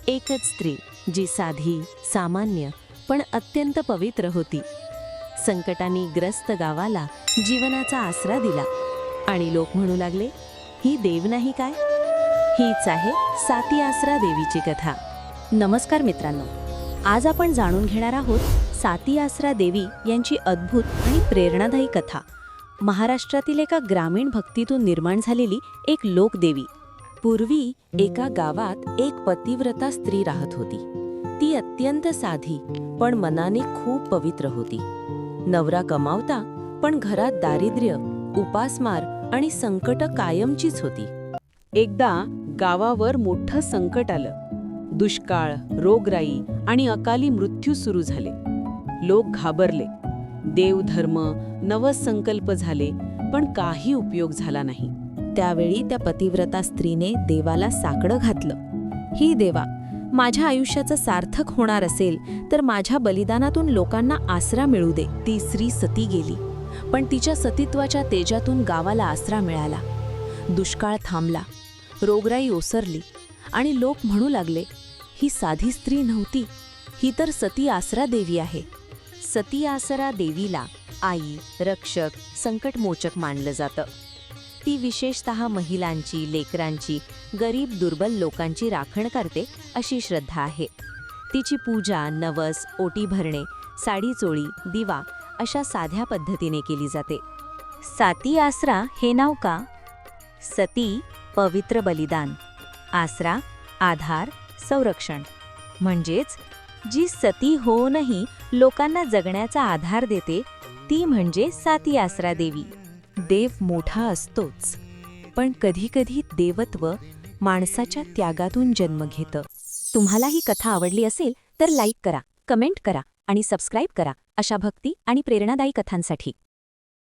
एकच स्त्री जी साधी, सामान्य पण अत्यंत पवित्र होती. संकटांनी ग्रस्त गावाला जीवनाचा आसरा दिला आणि लोक म्हणू लागले, ही देव नाही काय? हीच आहे साती आसरा देवीची कथा. नमस्कार मित्रांनो, आज आपण जाणून घेणार आहोत साती आसरा देवी यांची अद्भुत आणि प्रेरणादायी कथा. महाराष्ट्रातील एका ग्रामीण भक्तीतून निर्माण झालेली एक लोकदेवी. पूर्वी एका गावात एक पतिव्रता स्त्री राहत होती. ती अत्यंत साधी पण मनाने खूप पवित्र होती. नवरा कमावता पण घरात दारिद्र्य, उपासमार आणि संकट कायमचीच होती. एकदा गावावर मोठं संकट आलं. दुष्काळ, रोगराई आणि अकाली मृत्यू सुरू झाले. लोक घाबरले. देवधर्म, नवसंकल्प झाले, पण काही उपयोग झाला नाही. त्यावेळी त्या पतिव्रता स्त्रीने देवाला साकडं घातलं. ही देवा, माझ्या आयुष्याचं सार्थक होणार असेल तर माझ्या बलिदानातून लोकांना आसरा मिळू दे. ती स्त्री सती गेली, पण तिच्या सतीत्वाच्या तेजातून गावाला आसरा मिळाला. दुष्काळ थांबला, रोगराई ओसरली आणि लोक म्हणू लागले, ही साधी स्त्री नव्हती, ही तर सती आसरा देवी आहे. सती आसरा देवीला आई, रक्षक, संकटमोचक मानलं जातं. ती विशेषतः महिलांची, लेकरांची, गरीब दुर्बल लोकांची राखण करते अशी श्रद्धा आहे. तिची पूजा नवस, ओटी भरणे, साडी चोळी, दिवा अशा साध्या पद्धतीने केली जाते. साती आसरा हे नाव का? सती पवित्र बलिदान, आसरा आधार, संरक्षण. म्हणजेच जी सती होऊनही लोकांना जगण्याचा आधार देते ती म्हणजे साती आसरा देवी. देव मोठा असतोच, पण कधीकधी देवत्व माणसाच्या त्यागातून जन्म घेतं. तुम्हाला ही कथा आवडली असेल तर लाईक करा, कमेंट करा आणि सबस्क्राईब करा अशा भक्ती आणि प्रेरणादायी कथांसाठी.